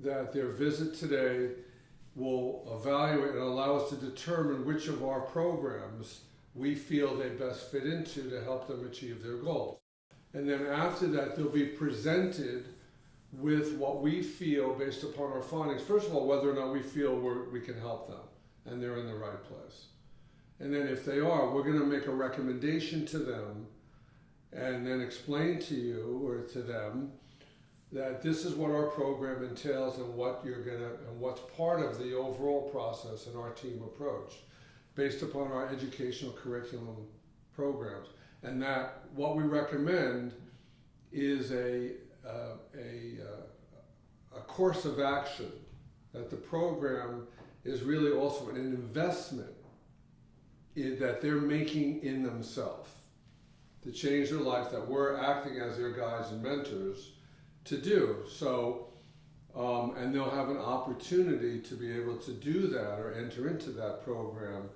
that their visit today will evaluate and allow us to determine which of our programs we feel they best fit into to help them achieve their goals. And then after that, they'll be presented with what we feel based upon our findings. First of all, whether or not we feel we can help them and they're in the right place. And then if they are, we're going to make a recommendation to them and then explain to you or to them that this is what our program entails and what's part of the overall process and our team approach based upon our educational curriculum programs. And that what we recommend is a course of action, that the program is really also an investment that they're making in themselves to change their life, that we're acting as their guides and mentors to do. So, and they'll have an opportunity to be able to do that or enter into that program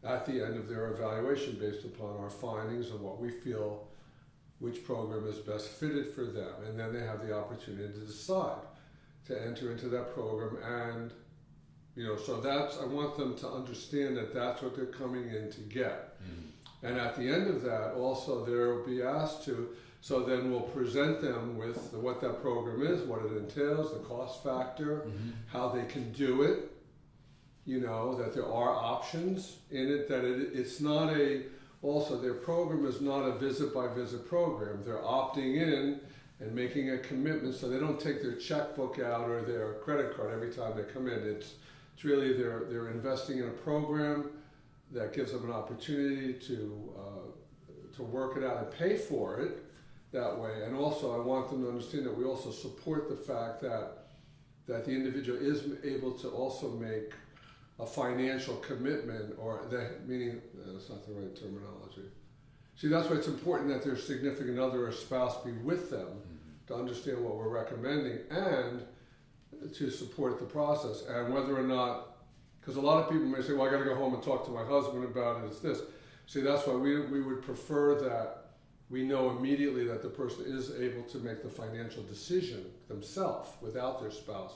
at the end of their evaluation based upon our findings and what we feel which program is best fitted for them. And then they have the opportunity to decide to enter into that program. And, so I want them to understand that that's what they're coming in to get. Mm-hmm. And at the end of that, also they'll be asked to, so then we'll present them with what that program is, what it entails, the cost factor, mm-hmm. how they can do it, that there are options in it, that it's not also their program is not a visit by visit program. They're opting in and making a commitment, so they don't take their checkbook out or their credit card every time they come in. It's really they're investing in a program that gives them an opportunity to work it out and pay for it that way. And also I want them to understand that we also support the fact that the individual is able to also make a financial commitment, meaning that's not the right terminology. See, that's why it's important that their significant other or spouse be with them mm-hmm. to understand what we're recommending and to support the process. And whether or not, because a lot of people may say, well, I got to go home and talk to my husband about it, it's this. See, that's why we would prefer that we know immediately that the person is able to make the financial decision themselves without their spouse.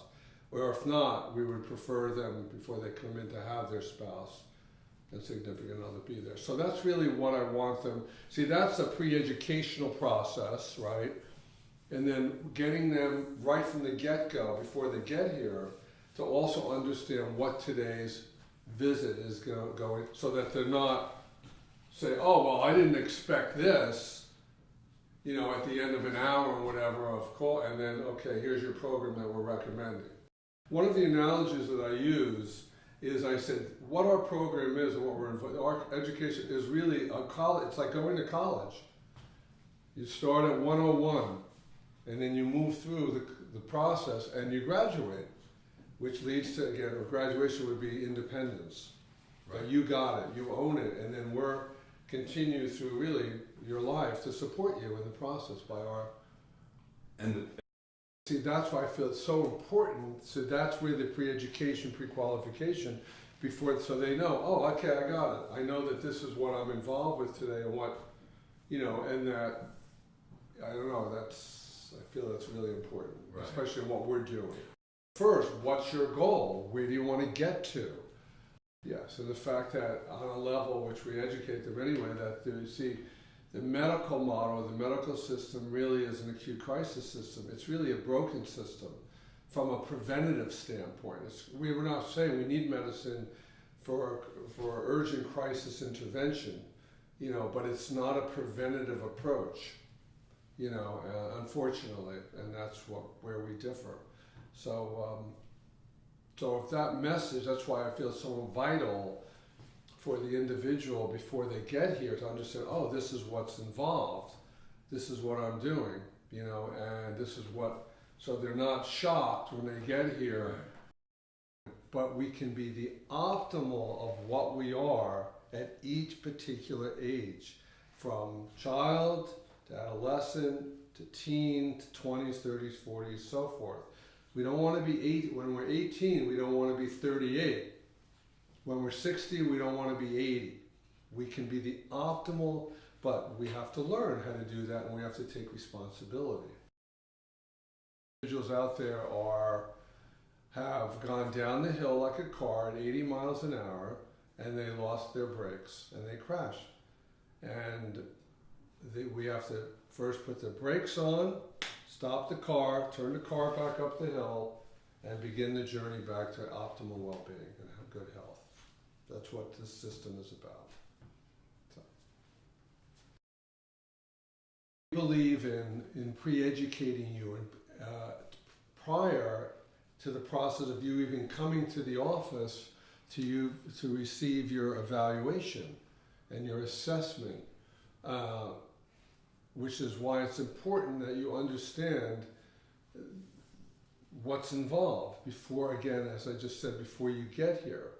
Or if not, we would prefer them before they come in to have their spouse and significant other be there. So that's really what I want them. See, that's a pre-educational process, right? And then getting them right from the get-go, before they get here, to also understand what today's visit is going, so that they're not say, oh, well, I didn't expect this, at the end of an hour or whatever of call, and then, okay, here's your program that we're recommending. One of the analogies that I use is I said, what our program is and what our education is really a college. It's like going to college. You start at 101, and then you move through the process and you graduate, which leads to, again, graduation would be independence. Right. You got it, you own it, and then we're continue through really your life to support you in the process by our. See, that's why I feel it's so important. So that's where the pre-education, pre-qualification, so they know, oh, okay, I got it. I know that this is what I'm involved with today and what, and that, I don't know, I feel that's really important, right. Especially in what we're doing. First, what's your goal? Where do you want to get to? Yes, and the fact that on a level which we educate them anyway, that you see, the medical model, the medical system really is an acute crisis system. It's really a broken system from a preventative standpoint. We're not saying we need medicine for urgent crisis intervention, but it's not a preventative approach, unfortunately, and that's where we differ. So if that message, that's why I feel so vital for the individual before they get here to understand, oh, this is what's involved, this is what I'm doing, and this is what, so they're not shocked when they get here, but we can be the optimal of what we are at each particular age, from child to adolescent to teen to 20s, 30s, 40s, so forth. We don't want to be when we're 18, we don't want to be 38. When we're 60, we don't want to be 80. We can be the optimal, but we have to learn how to do that, and we have to take responsibility. Individuals out there are have gone down the hill like a car at 80 miles an hour, and they lost their brakes and they crashed. And we have to first put the brakes on, stop the car, turn the car back up the hill, and begin the journey back to optimal well-being and good health. That's what this system is about. So. We believe in pre-educating you and prior to the process of you even coming to the office to receive your evaluation and your assessment, which is why it's important that you understand what's involved before, again, as I just said, before you get here.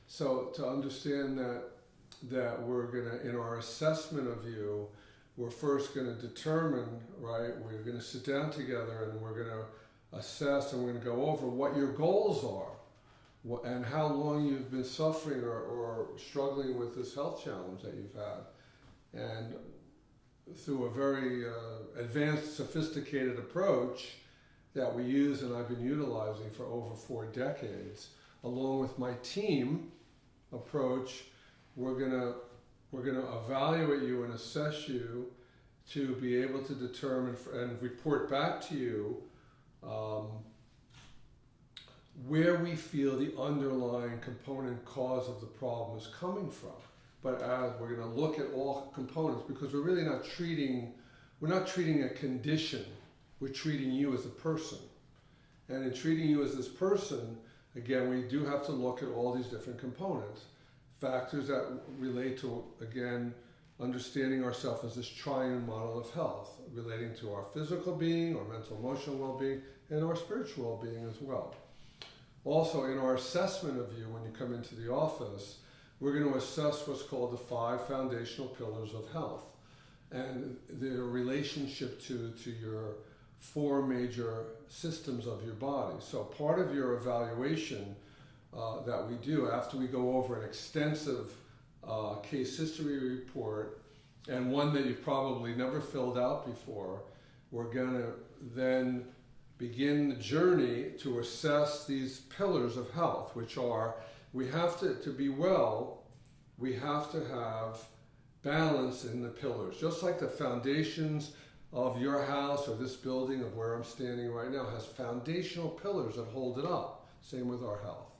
So to understand that we're gonna, in our assessment of you, we're first gonna determine, right, we're gonna sit down together and we're gonna assess and we're gonna go over what your goals are and how long you've been suffering or struggling with this health challenge that you've had. And through a very advanced, sophisticated approach that we use and I've been utilizing for over 4 decades, along with my team approach, we're gonna evaluate you and assess you to be able to determine and report back to you where we feel the underlying component cause of the problem is coming from. But as we're going to look at all components, because we're really not treating a condition, we're treating you as a person. And in treating you as this person, again, we do have to look at all these different components. Factors that relate to, again, understanding ourselves as this triune model of health, relating to our physical being, our mental emotional well-being, and our spiritual well-being as well. Also, in our assessment of you when you come into the office, we're going to assess what's called the 5 foundational pillars of health and their relationship to your 4 major systems of your body. So part of your evaluation that we do after we go over an extensive case history report, and one that you've probably never filled out before, we're going to then begin the journey to assess these pillars of health, which are, we have to be well, we have to have balance in the pillars. Just like the foundations of your house or this building of where I'm standing right now has foundational pillars that hold it up. Same with our health.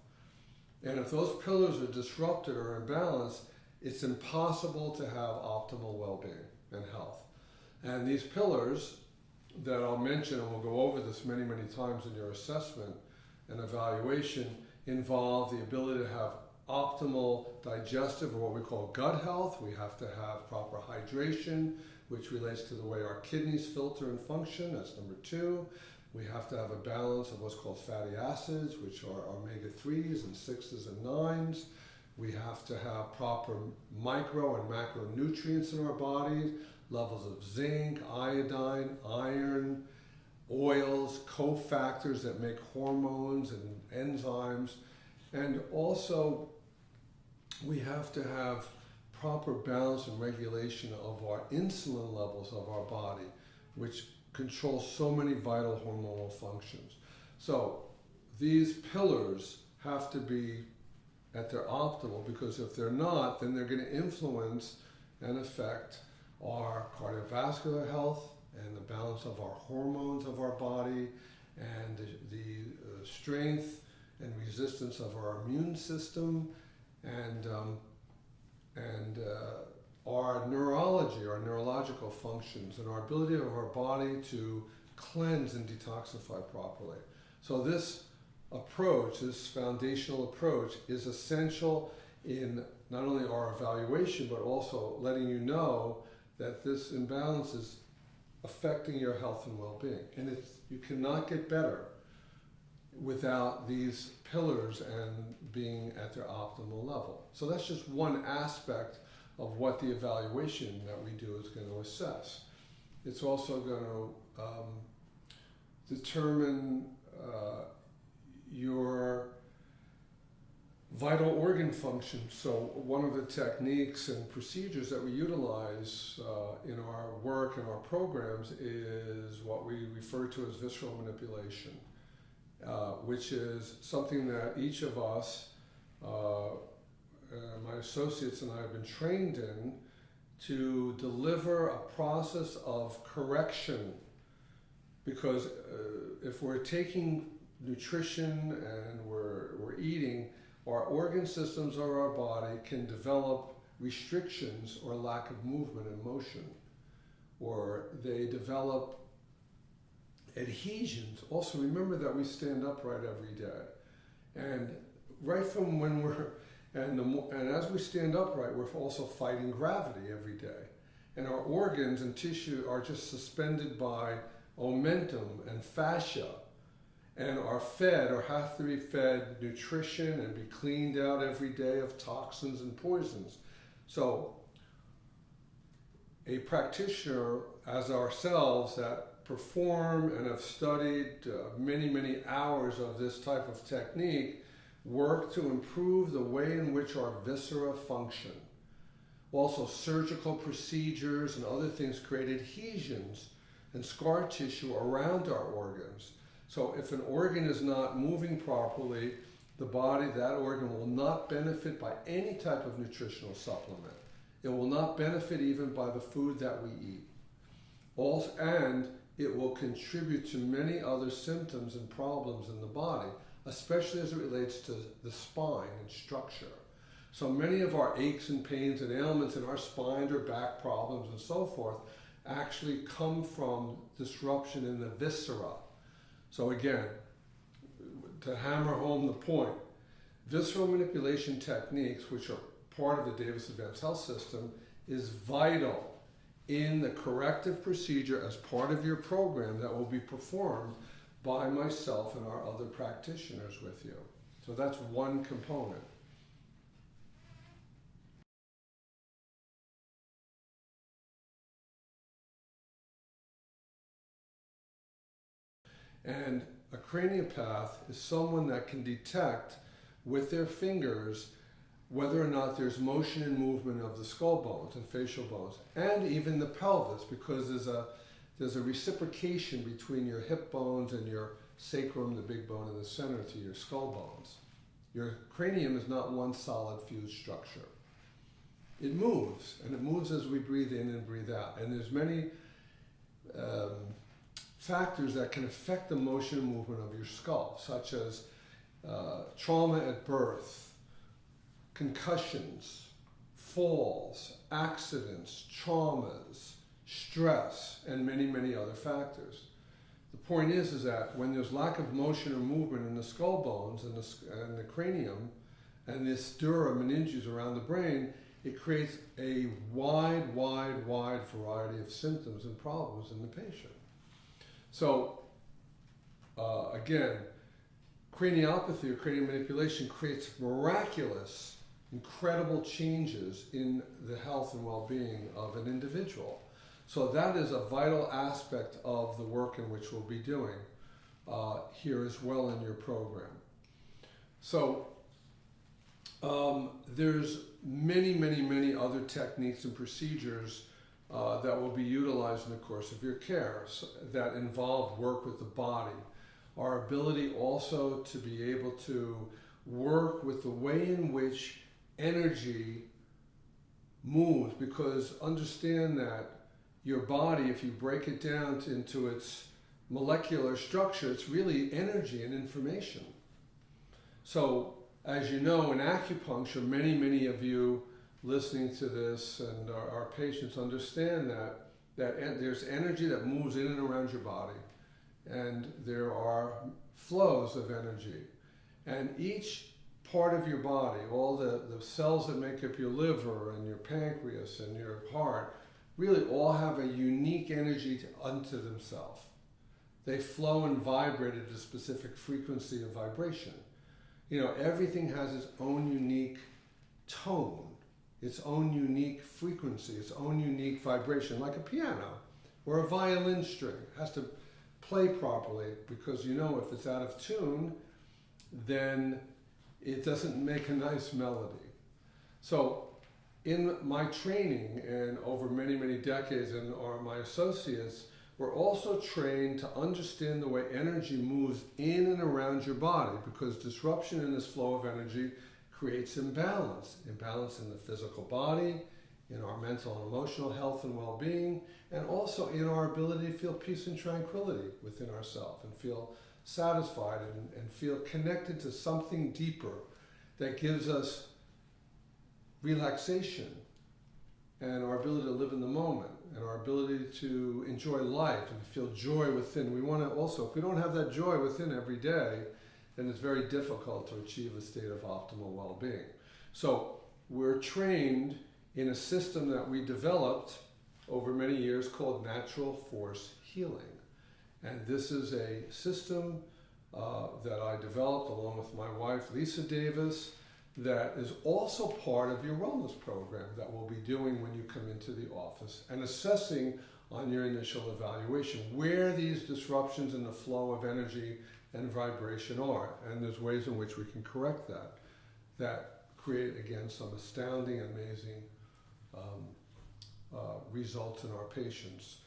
And if those pillars are disrupted or imbalanced, it's impossible to have optimal well-being and health. And these pillars that I'll mention, and we'll go over this many, many times in your assessment and evaluation, involve the ability to have optimal digestive, or what we call gut health. We have to have proper hydration, which relates to the way our kidneys filter and function. That's number 2. We have to have a balance of what's called fatty acids, which are omega-3s and 6s and 9s. We have to have proper micro and macronutrients in our bodies, levels of zinc, iodine, iron, oils, cofactors that make hormones and enzymes. And also, we have to have proper balance and regulation of our insulin levels of our body, which controls so many vital hormonal functions. So these pillars have to be at their optimal, because if they're not, then they're going to influence and affect our cardiovascular health and the balance of our hormones of our body and the strength and resistance of our immune system and our neurology, our neurological functions, and our ability of our body to cleanse and detoxify properly. So this approach, this foundational approach, is essential in not only our evaluation, but also letting you know that this imbalance is affecting your health and well-being. And you cannot get better without these pillars and being at their optimal level. So that's just one aspect of what the evaluation that we do is going to assess. It's also going to determine your vital organ function. So one of the techniques and procedures that we utilize in our work and our programs is what we refer to as visceral manipulation. which is something that each of us, my associates and I have been trained in, to deliver a process of correction. Because if we're taking nutrition and we're eating, our organ systems or our body can develop restrictions or lack of movement and motion, or they develop adhesions. Also, remember that we stand upright every day, and right from when and as we stand upright, we're also fighting gravity every day, and our organs and tissue are just suspended by omentum and fascia, and are fed or have to be fed nutrition and be cleaned out every day of toxins and poisons. So a practitioner as ourselves that perform and have studied many hours of this type of technique work to improve the way in which our viscera function. Also, surgical procedures and other things create adhesions and scar tissue around our organs. So if an organ is not moving properly, the body, that organ will not benefit by any type of nutritional supplement. It will not benefit even by the food that we eat. Also, and it will contribute to many other symptoms and problems in the body, especially as it relates to the spine and structure. So many of our aches and pains and ailments in our spine or back problems and so forth actually come from disruption in the viscera. So again, to hammer home the point, visceral manipulation techniques, which are part of the Davis Advanced Health System, is vital in the corrective procedure as part of your program that will be performed by myself and our other practitioners with you. So that's one component. And a craniopath is someone that can detect with their fingers whether or not there's motion and movement of the skull bones and facial bones, and even the pelvis, because there's a reciprocation between your hip bones and your sacrum, the big bone in the center, to your skull bones. Your cranium is not one solid fused structure. It moves, and it moves as we breathe in and breathe out. And there's many factors that can affect the motion and movement of your skull, such as trauma at birth, concussions, falls, accidents, traumas, stress, and many other factors. The point is that when there's lack of motion or movement in the skull bones and the cranium and this dura meninges around the brain, it creates a wide variety of symptoms and problems in the patient. So, again, craniopathy or cranial manipulation creates miraculous, incredible changes in the health and well-being of an individual. So that is a vital aspect of the work in which we'll be doing here as well in your program. So there's many other techniques and procedures that will be utilized in the course of your care that involve work with the body. Our ability also to be able to work with the way in which energy moves, because understand that your body, if you break it down into its molecular structure, it's really energy and information. So, as you know, in acupuncture, many of you listening to this and our patients understand that there's energy that moves in and around your body, and there are flows of energy. And each part of your body, all the cells that make up your liver and your pancreas and your heart, really all have a unique energy unto themselves. They flow and vibrate at a specific frequency of vibration. You know, everything has its own unique tone, its own unique frequency, its own unique vibration, like a piano or a violin string. It has to play properly, because you know if it's out of tune, then it doesn't make a nice melody. So in my training and over many decades, and my associates, we're also trained to understand the way energy moves in and around your body, because disruption in this flow of energy creates imbalance. Imbalance in the physical body, in our mental and emotional health and well-being, and also in our ability to feel peace and tranquility within ourselves and feel satisfied and feel connected to something deeper that gives us relaxation and our ability to live in the moment and our ability to enjoy life and feel joy within. We want to also, if we don't have that joy within every day, then it's very difficult to achieve a state of optimal well-being. So we're trained in a system that we developed over many years called natural force healing. And this is a system that I developed along with my wife, Lisa Davis, that is also part of your wellness program that we'll be doing when you come into the office and assessing on your initial evaluation where these disruptions in the flow of energy and vibration are. And there's ways in which we can correct that create, again, some astounding, amazing results in our patients.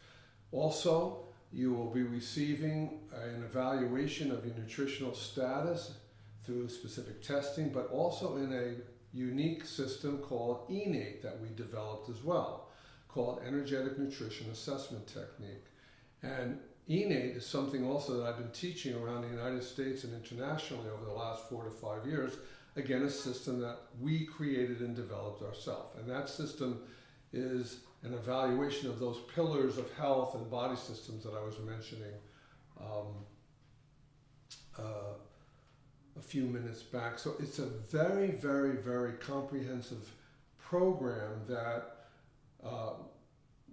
Also, you will be receiving an evaluation of your nutritional status through specific testing, but also in a unique system called ENATE that we developed as well, called Energetic Nutrition Assessment Technique. And ENATE is something also that I've been teaching around the United States and internationally over the last 4 to 5 years. Again, a system that we created and developed ourselves. And that system is an evaluation of those pillars of health and body systems that I was mentioning a few minutes back. So it's a very, very, very comprehensive program that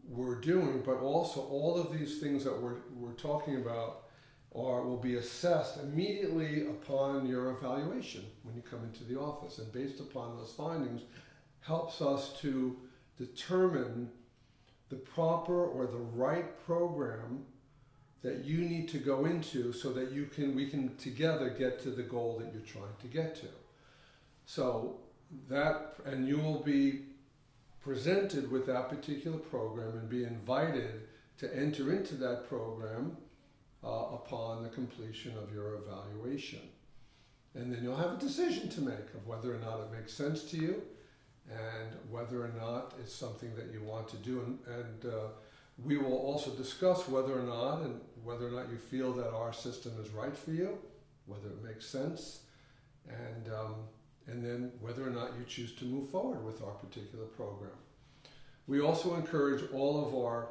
we're doing, but also all of these things that we're talking about will be assessed immediately upon your evaluation when you come into the office. And based upon those findings, helps us to determine the proper or the right program that you need to go into so that we can together get to the goal that you're trying to get to. So and you will be presented with that particular program and be invited to enter into that program upon the completion of your evaluation. And then you'll have a decision to make of whether or not it makes sense to you and whether or not it's something that you want to do. And we will also discuss whether or not you feel that our system is right for you, whether it makes sense, and then whether or not you choose to move forward with our particular program. We also encourage all of our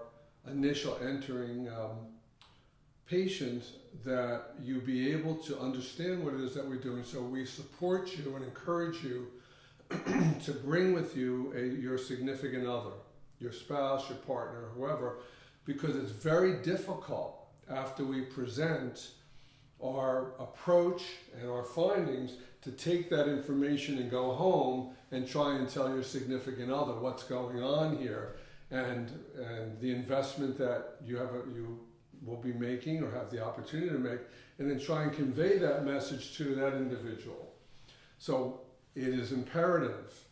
initial entering patients that you be able to understand what it is that we're doing. So we support you and encourage you to bring with you your significant other, your spouse, your partner, whoever, because it's very difficult after we present our approach and our findings to take that information and go home and try and tell your significant other what's going on here and the investment that you will be making or have the opportunity to make, and then try and convey that message to that individual. So it is imperative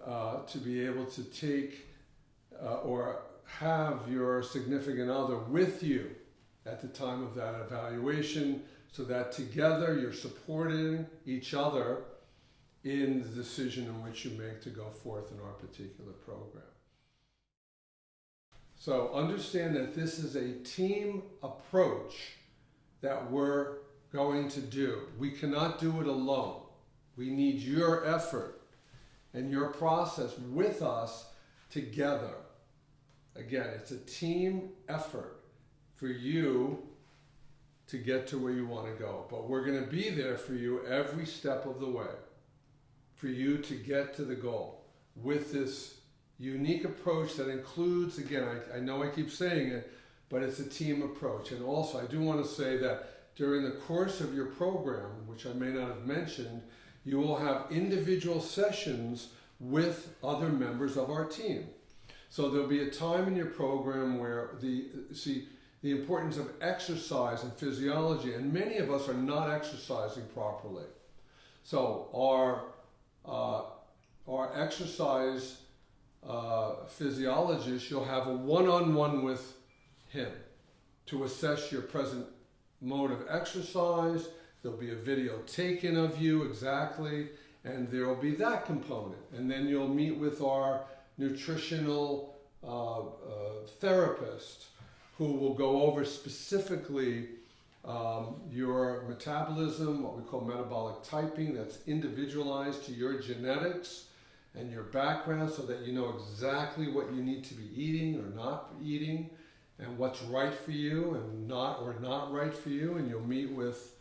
to be able to take or have your significant other with you at the time of that evaluation, so that together you're supporting each other in the decision in which you make to go forth in our particular program. So understand that this is a team approach that we're going to do. We cannot do it alone. We need your effort and your process with us together. Again, it's a team effort for you to get to where you want to go. But we're going to be there for you every step of the way, for you to get to the goal with this unique approach that includes, again, I know I keep saying it, but it's a team approach. And also, I do want to say that during the course of your program, which I may not have mentioned, you will have individual sessions with other members of our team. So there'll be a time in your program where the importance of exercise and physiology, and many of us are not exercising properly. So our exercise physiologist, you'll have a one-on-one with him to assess your present mode of exercise. There'll be a video taken of you exactly, and there will be that component. And then you'll meet with our nutritional therapist, who will go over specifically your metabolism, what we call metabolic typing, that's individualized to your genetics and your background, so that you know exactly what you need to be eating or not eating, and what's right for you and not right for you. And you'll meet with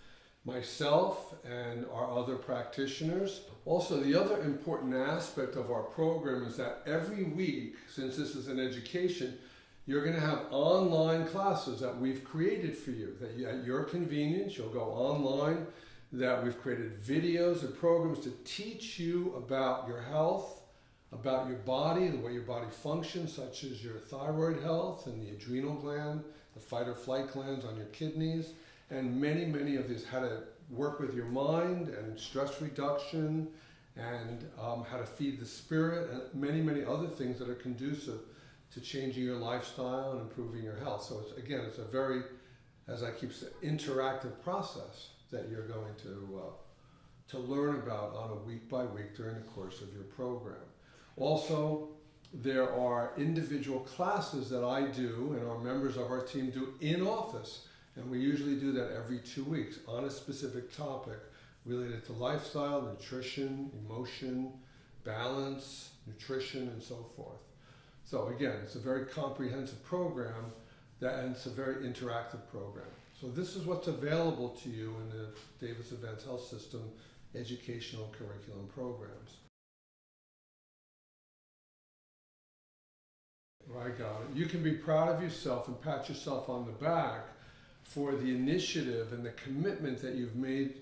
myself and our other practitioners. Also, the other important aspect of our program is that every week, since this is an education, you're going to have online classes that we've created for you, that at your convenience, you'll go online, that we've created videos and programs to teach you about your health, about your body, the way your body functions, such as your thyroid health and the adrenal gland, the fight or flight glands on your kidneys, and many of these, how to work with your mind and stress reduction, and how to feed the spirit, and many other things that are conducive to changing your lifestyle and improving your health. So it's a very, as I keep saying, interactive process that you're going to learn about on a week by week during the course of your program. Also, there are individual classes that I do and our members of our team do in office. And we usually do that every 2 weeks on a specific topic related to lifestyle, nutrition, emotion, balance, nutrition, and so forth. So again, it's a very comprehensive program, and it's a very interactive program. So this is what's available to you in the Davis Advanced Health System educational curriculum programs. I got it. You can be proud of yourself and pat yourself on the back for the initiative and the commitment that you've made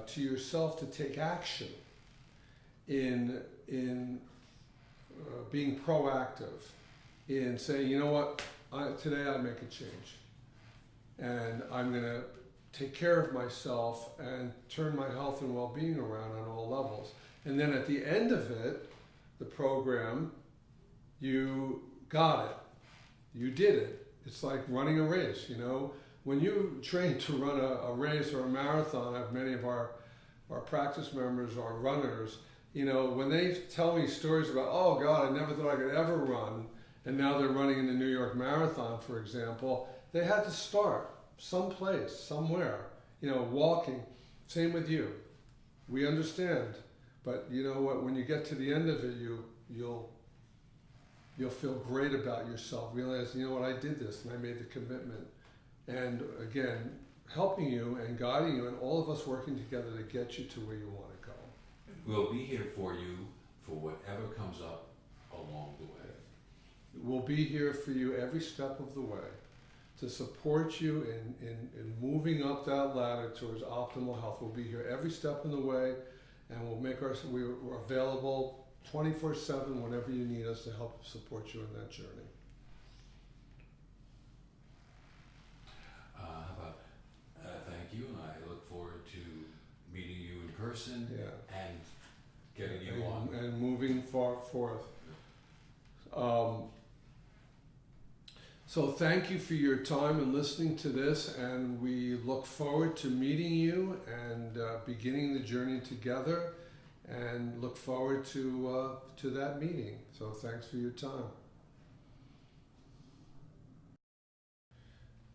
to yourself to take action in being proactive, in saying, you know what, today I make a change, and I'm going to take care of myself and turn my health and well-being around on all levels. And then at the end of it, the program, you got it. You did it. It's like running a race, you know. When you train to run a race or a marathon, I have many of our practice members are runners, you know, when they tell me stories about, oh God, I never thought I could ever run, and now they're running in the New York Marathon, for example, they had to start someplace, somewhere, you know, walking. Same with you. We understand, but you know what, when you get to the end of it, you'll feel great about yourself, realize, you know what, I did this and I made the commitment. And again, helping you and guiding you, and all of us working together to get you to where you want to go. We'll be here for you for whatever comes up along the way. We'll be here for you every step of the way to support you in moving up that ladder towards optimal health. We'll be here every step of the way, and we're available 24/7 whenever you need us to help support you in that journey. Thank you, and I look forward to meeting you in person, yeah, and getting you on. And moving forth. So thank you for your time and listening to this, and we look forward to meeting you and beginning the journey together, and look forward to that meeting. So thanks for your time.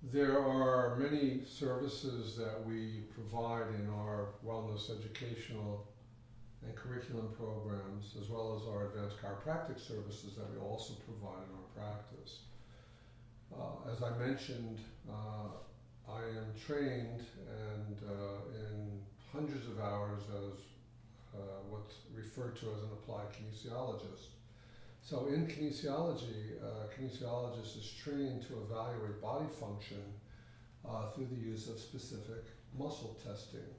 There are many services that we provide in our wellness educational and curriculum programs, as well as our advanced chiropractic services that we also provide in our practice. As I mentioned, I am trained and in hundreds of hours as what's referred to as an applied kinesiologist. So in kinesiology, a kinesiologist is trained to evaluate body function through the use of specific muscle testing.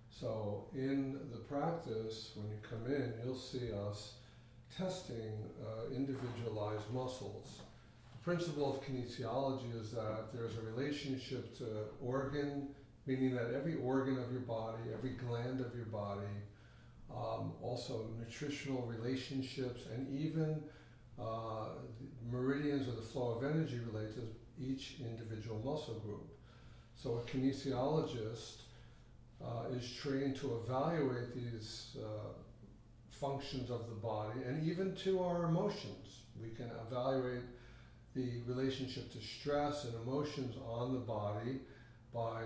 So in the practice, when you come in, you'll see us testing individualized muscles. The principle of kinesiology is that there's a relationship to organ, meaning that every organ of your body, every gland of your body, also nutritional relationships, and even meridians or the flow of energy related each individual muscle group. So a kinesiologist is trained to evaluate these functions of the body and even to our emotions. We can evaluate the relationship to stress and emotions on the body by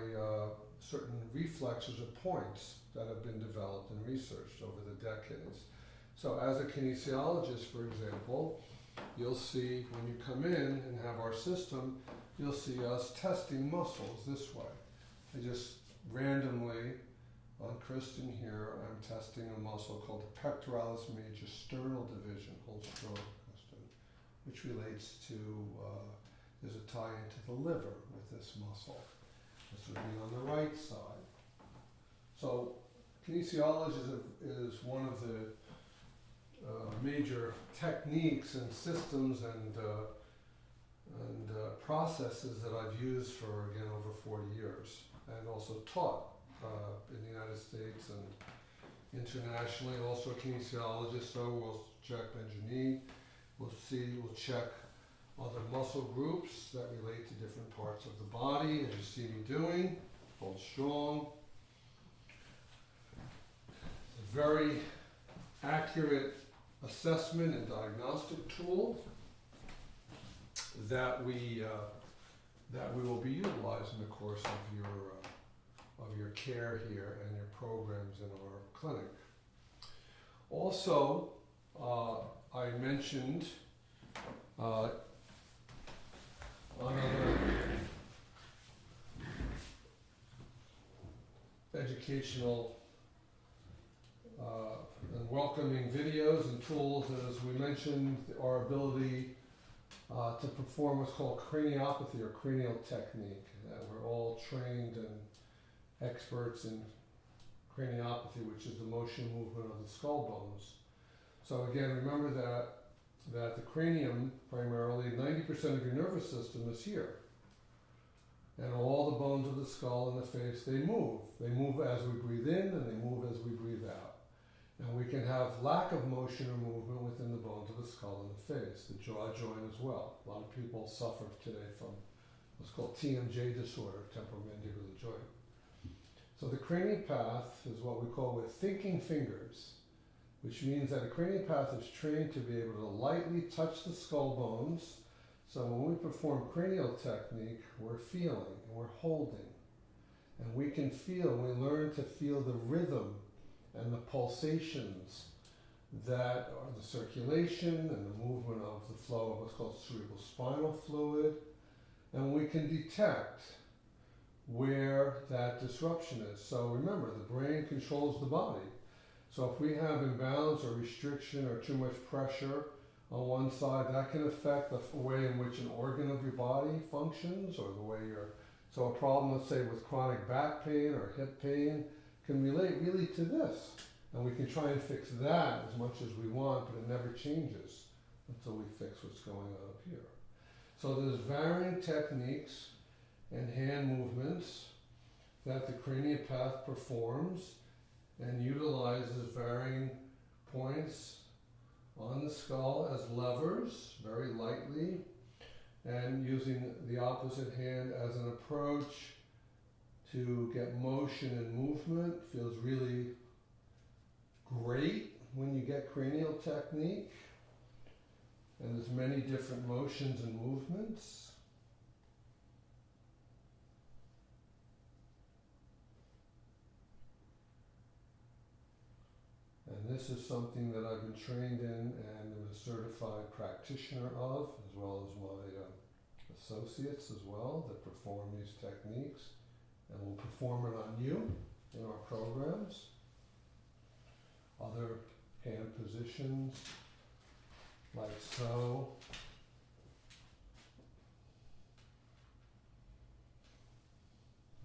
certain reflexes or points that have been developed and researched over the decades. So as a kinesiologist, for example, you'll see when you come in and have our system, you'll see us testing muscles this way. I just randomly, on Kristen here, I'm testing a muscle called the pectoralis major sternal division. Hold strong, Kristen, which relates to, there's a tie into the liver with this muscle. This would be on the right side. So kinesiology is one of the major techniques and systems and processes that I've used for, again, over 40 years, and also taught in the United States and internationally. Also a kinesiologist, so we'll check Benjamin, we'll check other muscle groups that relate to different parts of the body, as you see me doing. Hold strong. A very accurate assessment and diagnostic tool that we will be utilizing in the course of your care here and your programs in our clinic. Also, I mentioned another educational and welcoming videos and tools, as we mentioned, our ability to perform what's called craniopathy or cranial technique. We're all trained and experts in craniopathy, which is the motion movement of the skull bones. So again, remember that the cranium, primarily 90% of your nervous system is here. And all the bones of the skull and the face, they move. They move as we breathe in and they move as we breathe out. And we can have lack of motion or movement within the bones of the skull and the face, the jaw joint as well. A lot of people suffer today from what's called TMJ disorder, temporomandibular joint. So the craniopath is what we call with thinking fingers, which means that a craniopath is trained to be able to lightly touch the skull bones. So when we perform cranial technique, we're feeling and we're holding. And we can feel, we learn to feel the rhythm and the pulsations that are the circulation and the movement of the flow of what's called cerebrospinal fluid. And we can detect where that disruption is. So remember, the brain controls the body. So if we have imbalance or restriction or too much pressure on one side, that can affect the way in which an organ of your body functions, or the way so a problem, let's say, with chronic back pain or hip pain can relate really to this. And we can try and fix that as much as we want, but it never changes until we fix what's going on up here. So there's varying techniques and hand movements that the craniopath performs and utilizes varying points on the skull as levers, very lightly, and using the opposite hand as an approach to get motion and movement. Feels really great when you get cranial technique. And there's many different motions and movements. And this is something that I've been trained in and am a certified practitioner of, as well as my associates as well that perform these techniques. And we'll perform it on you in our programs. Other hand positions, like so.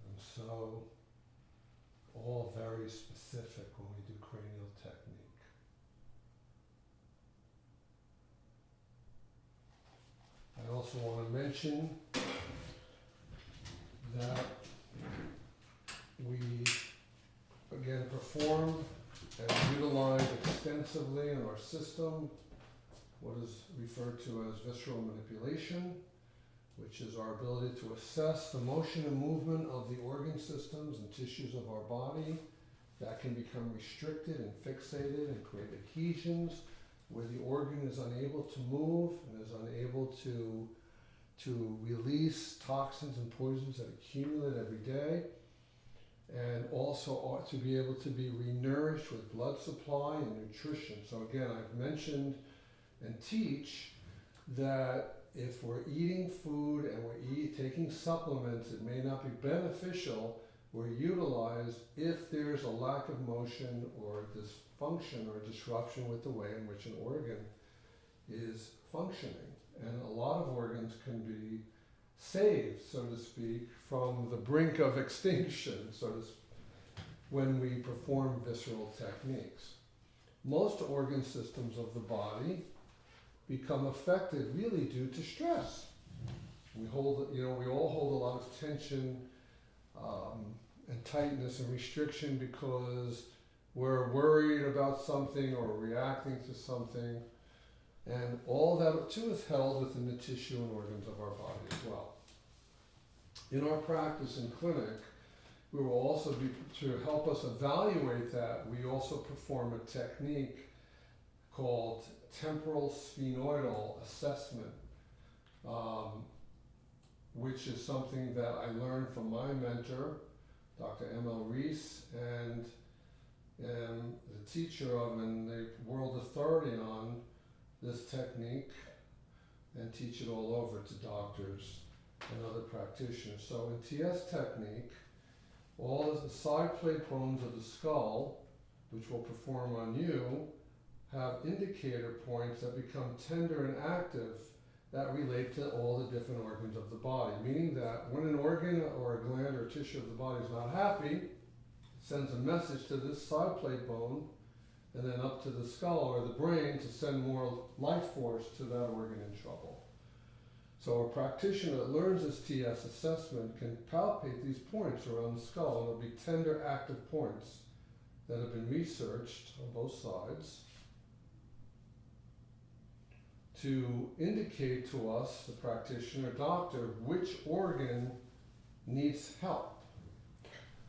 And so, all very specific when we do cranial technique. I also want to mention that we, again, perform and utilize extensively in our system what is referred to as visceral manipulation, which is our ability to assess the motion and movement of the organ systems and tissues of our body that can become restricted and fixated and create adhesions where the organ is unable to move and is unable to release toxins and poisons that accumulate every day, and also ought to be able to be renourished with blood supply and nutrition. So again, I've mentioned and teach that if we're eating food and we're taking supplements, it may not be beneficial or utilized if there's a lack of motion or dysfunction or disruption with the way in which an organ is functioning. And a lot of organs can be saved, so to speak, from the brink of extinction, when we perform visceral techniques. Most organ systems of the body become affected really due to stress. We all hold a lot of tension and tightness and restriction because we're worried about something or reacting to something. And all that too is held within the tissue and organs of our body as well. In our practice in clinic, we will also be, to help us evaluate that, we also perform a technique called temporal sphenoidal assessment, which is something that I learned from my mentor, Dr. M.L. Reese, and am the teacher of and the world authority on this technique, and teach it all over to doctors and other practitioners. So in TS technique, all of the side plate bones of the skull, which we'll perform on you, have indicator points that become tender and active that relate to all the different organs of the body. Meaning that when an organ or a gland or tissue of the body is not happy, it sends a message to this side plate bone and then up to the skull or the brain to send more life force to that organ in trouble. So a practitioner that learns this TS assessment can palpate these points around the skull, and it'll be tender, active points that have been researched on both sides to indicate to us, the practitioner, doctor, which organ needs help.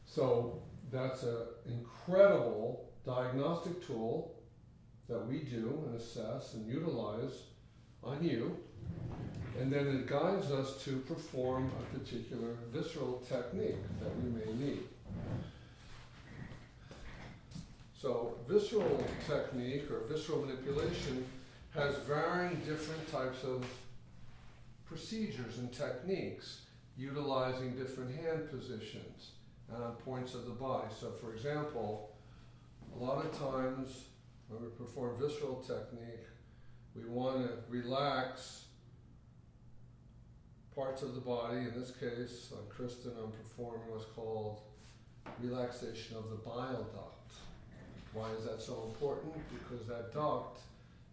So that's an incredible diagnostic tool that we do and assess and utilize on you, and then it guides us to perform a particular visceral technique that we may need. So visceral technique or visceral manipulation has varying different types of procedures and techniques utilizing different hand positions and on points of the body. So for example, a lot of times when we perform visceral technique, we want to relax parts of the body. In this case, on Kristen, I'm performing what's called relaxation of the bile duct. Why is that so important? Because that duct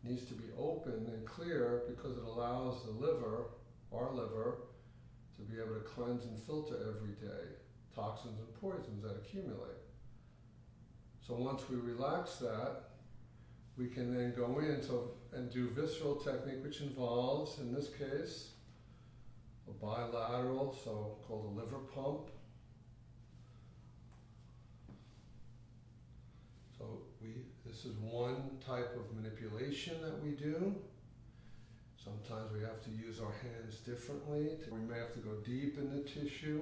needs to be open and clear because it allows the liver, our liver, to be able to cleanse and filter every day toxins and poisons that accumulate. So once we relax that, we can then go in and do visceral technique, which involves, in this case, a bilateral, so called a liver pump. So this is one type of manipulation that we do. Sometimes we have to use our hands differently. We may have to go deep in the tissue,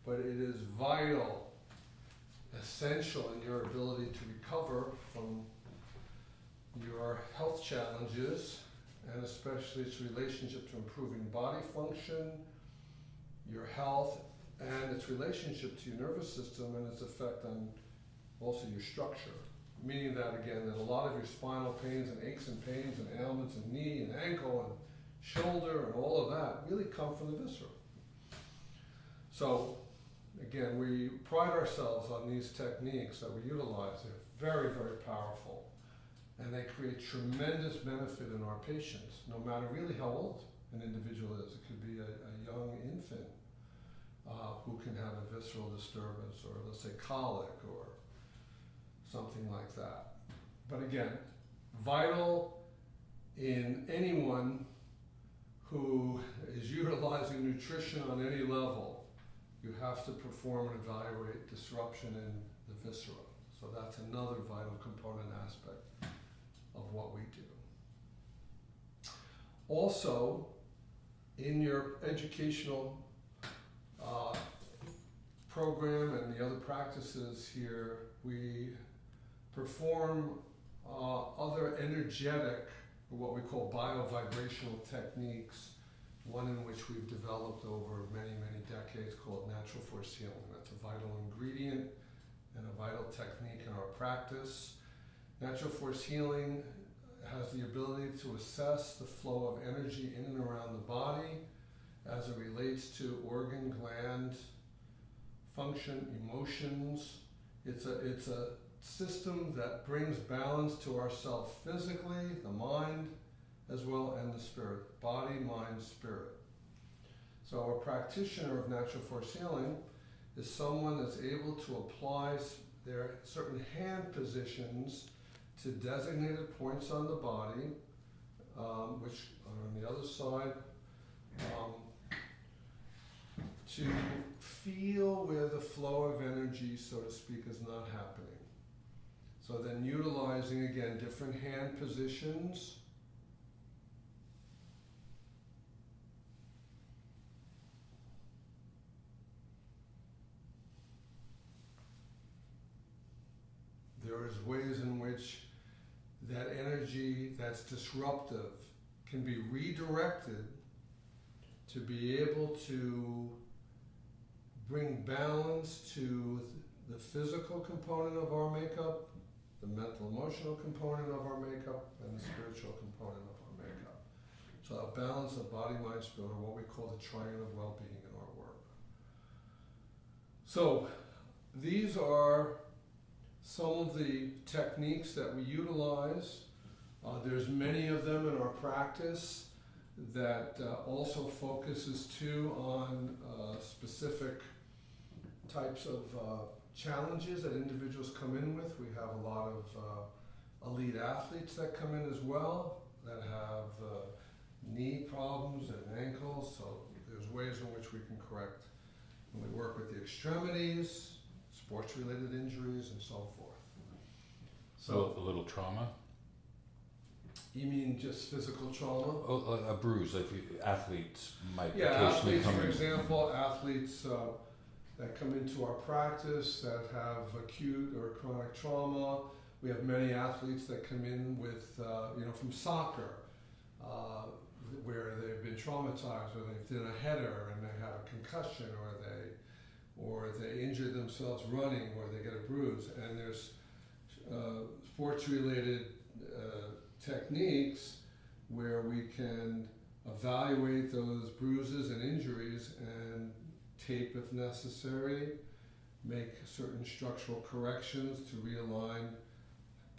but it is vital, essential in your ability to recover from your health challenges, and especially its relationship to improving body function, your health, and its relationship to your nervous system and its effect on also your structure. Meaning that, again, that a lot of your spinal pains and aches and pains and ailments and knee and ankle and shoulder and all of that really come from the viscera. So, again, we pride ourselves on these techniques that we utilize. They're very, very powerful. And they create tremendous benefit in our patients, no matter really how old an individual is. It could be a young infant who can have a visceral disturbance, or let's say colic, or something like that. But again, vital in anyone who is utilizing nutrition on any level, you have to perform and evaluate disruption in the viscera. So that's another vital component aspect of what we do. Also, in your educational program and the other practices here, we perform other energetic, or what we call biovibrational techniques, one in which we've developed over many, many decades called natural force healing. That's a vital ingredient and a vital technique in our practice. Natural force healing has the ability to assess the flow of energy in and around the body as it relates to organ, gland, function, emotions. It's a system that brings balance to ourself physically, the mind, as well, and the spirit. Body, mind, spirit. So a practitioner of natural force healing is someone that's able to apply their certain hand positions to designated points on the body, which are on the other side, to feel where the flow of energy, so to speak, is not happening. So then utilizing, again, different hand positions. There is ways in which that energy that's disruptive can be redirected to be able to bring balance to the physical component of our makeup, the mental emotional component of our makeup, and the spiritual component of our makeup. So a balance of body, mind, spirit, or what we call the triangle of well-being in our work. So these are some of the techniques that we utilize. There's many of them in our practice that also focuses too on specific types of challenges that individuals come in with. We have a lot of elite athletes that come in as well that have knee problems and ankles, so there's ways in which we can correct. And we work with the extremities, sports-related injuries, and so forth. So a little trauma? You mean just physical trauma? Oh, a bruise, like athletes might Yeah, occasionally athletes, come for in. example, athletes that come into our practice that have acute or chronic trauma. We have many athletes that come in with, from soccer, where they've been traumatized, or they've done a header and they have a concussion, or they injure themselves running, or they get a bruise. And there's sports-related techniques where we can evaluate those bruises and injuries and tape if necessary, make certain structural corrections to realign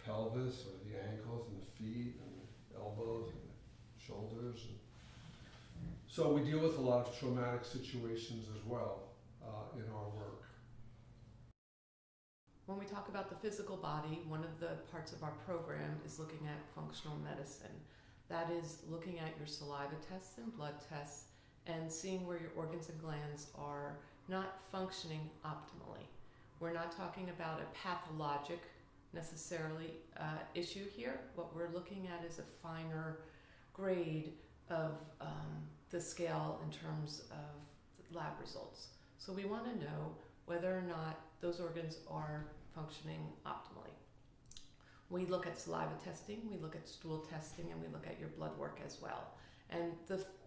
pelvis or the ankles and the feet and the elbows and the shoulders. So we deal with a lot of traumatic situations as well in our work. When we talk about the physical body, one of the parts of our program is looking at functional medicine. That is looking at your saliva tests and blood tests and seeing where your organs and glands are not functioning optimally. We're not talking about a pathologic necessarily issue here. What we're looking at is a finer grade of the scale in terms of lab results. So we want to know whether or not those organs are functioning optimally. We look at saliva testing, we look at stool testing, and we look at your blood work as well. And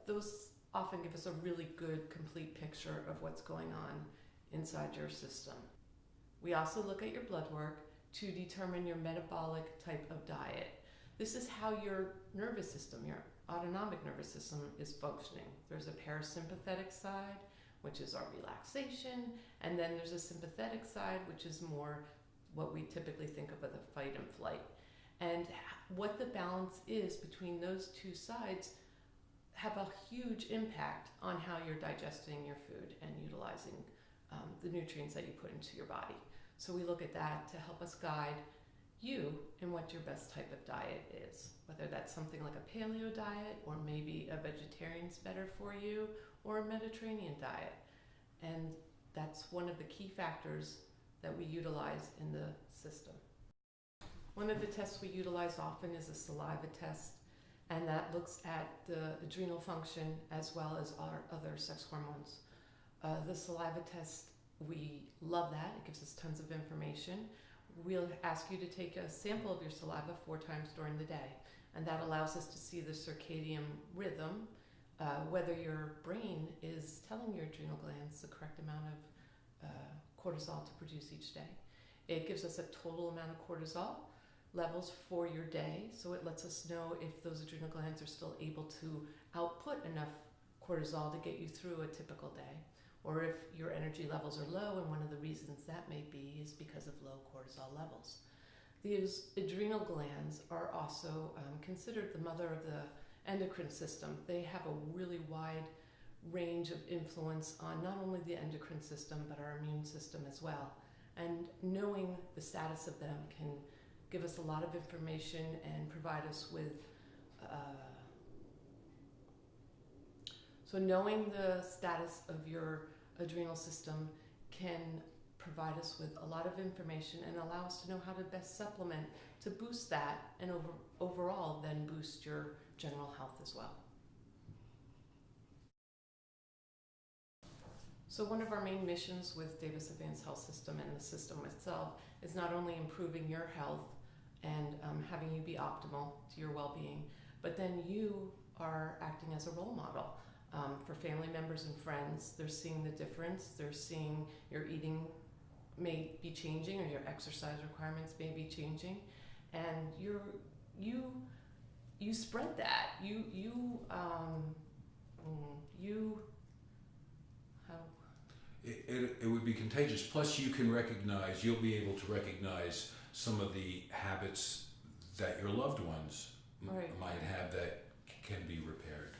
those often give us a really good, complete picture of what's going on inside your system. We also look at your blood work to determine your metabolic type of diet. This is how your nervous system, your autonomic nervous system, is functioning. There's a parasympathetic side, which is our relaxation, and then there's a sympathetic side, which is more what we typically think of as a fight and flight. And what the balance is between those two sides have a huge impact on how you're digesting your food and utilizing the nutrients that you put into your body. So we look at that to help us guide you and what your best type of diet is. Whether that's something like a paleo diet, or maybe a vegetarian's better for you, or a Mediterranean diet. And that's one of the key factors that we utilize in the system. One of the tests we utilize often is a saliva test, and that looks at the adrenal function as well as our other sex hormones. The saliva test, we love that. It gives us tons of information. We'll ask you to take a sample of your saliva 4 times during the day, and that allows us to see the circadian rhythm, whether your brain is telling your adrenal glands the correct amount of cortisol to produce each day. It gives us a total amount of cortisol levels for your day, so it lets us know if those adrenal glands are still able to output enough cortisol to get you through a typical day, or if your energy levels are low, and one of the reasons that may be is because of low cortisol levels. These adrenal glands are also considered the mother of the endocrine system. They have a really wide range of influence on not only the endocrine system, but our immune system as well. And knowing the status of them can give us a lot of information and provide us with so knowing the status of your adrenal system can provide us with a lot of information and allow us to know how to best supplement to boost that, and overall then boost your general health as well. So one of our main missions with Davis Advanced Health System and the system itself is not only improving your health and having you be optimal to your well-being, but then you are acting as a role model for family members and friends. They're seeing the difference. They're seeing your eating may be changing, or your exercise requirements may be changing, and you spread that. It would be contagious. Plus, you'll be able to recognize some of the habits that your loved ones might have that can be repaired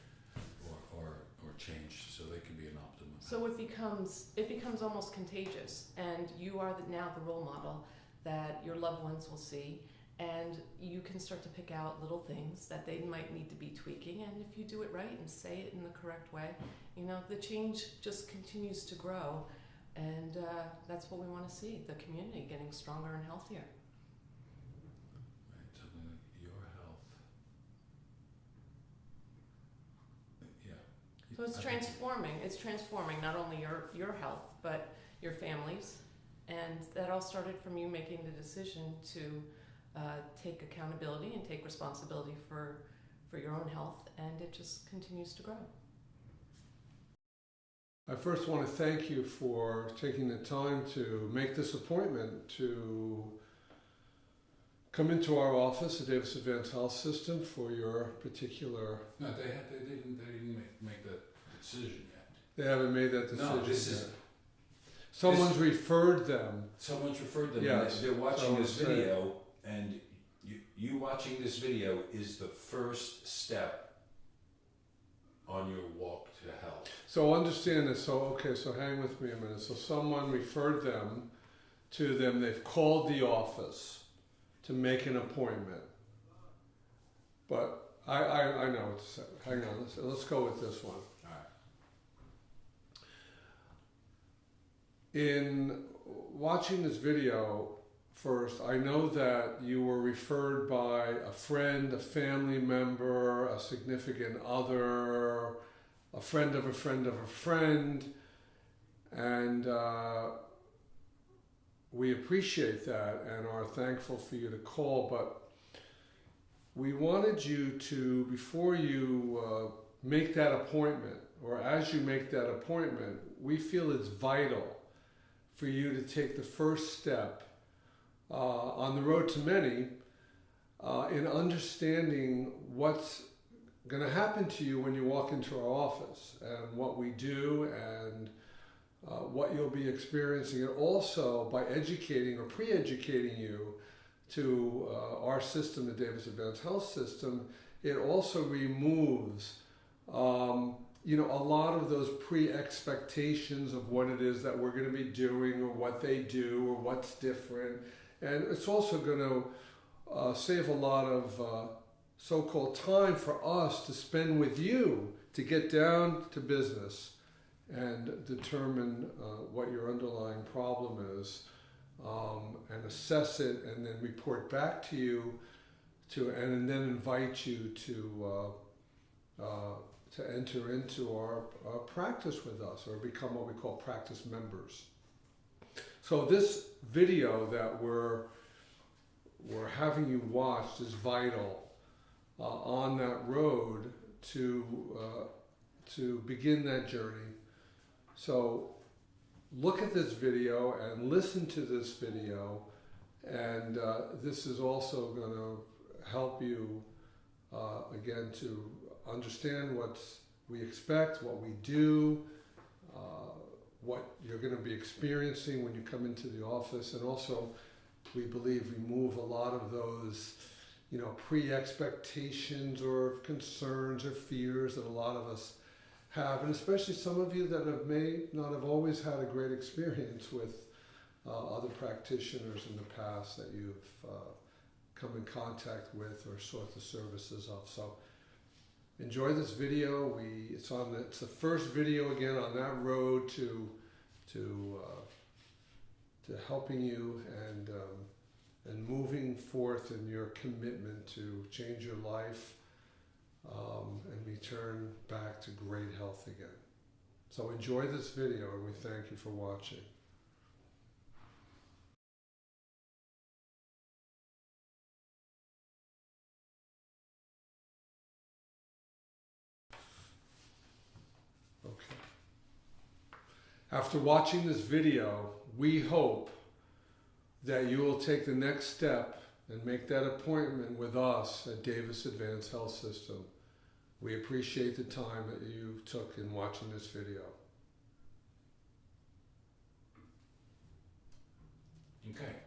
or changed, so they can be an optimum. So it becomes almost contagious, and you are now the role model that your loved ones will see, and you can start to pick out little things that they might need to be tweaking, and if you do it right and say it in the correct way, the change just continues to grow, and that's what we want to see, the community getting stronger and healthier. Right, something like your health. Yeah. So it's transforming. It's transforming not only your health, but your family's, and that all started from you making the decision to take accountability and take responsibility for your own health, and it just continues to grow. I first want to thank you for taking the time to make this appointment to come into our office at Davis Advanced Health System for your particular... No, they didn't make that decision yet. They haven't made that decision No, this is... Someone's referred them. Someone's referred them. Yes. They're watching this video, and you watching this video is the first step on your walk to health. So understand this. So hang with me a minute. So someone referred them to them. They've called the office to make an appointment. But I know what to say. Hang on. Let's go with this one. All right. In watching this video, first, I know that you were referred by a friend, a family member, a significant other, a friend of a friend of a friend, and we appreciate that and are thankful for you to call, but we wanted you to, before you make that appointment, or as you make that appointment, we feel it's vital for you to take the first step on the road to many in understanding what's going to happen to you when you walk into our office, and what we do, and what you'll be experiencing, and also by educating or pre-educating you to our system, the Davis Advanced Health System. It also removes a lot of those pre-expectations of what it is that we're going to be doing, or what they do, or what's different. And it's also going to save a lot of so-called time for us to spend with you to get down to business and determine what your underlying problem is, and assess it, and then report back to you, and then invite you to enter into our practice with us, or become what we call practice members. So this video that we're having you watch is vital on that road to begin that journey. So look at this video and listen to this video, and this is also going to help you again to understand what we expect, what we do, what you're going to be experiencing when you come into the office, and also we believe remove a lot of those, pre-expectations or concerns or fears that a lot of us have, and especially some of you that may not have always had a great experience with other practitioners in the past that you've come in contact with or sought the services of. So enjoy this video. It's the first video again on that road to helping you and moving forth in your commitment to change your life and return back to great health again. So enjoy this video, and we thank you for watching. Okay. After watching this video, we hope that you will take the next step and make that appointment with us at Davis Advanced Health System. We appreciate the time that you took in watching this video. Okay.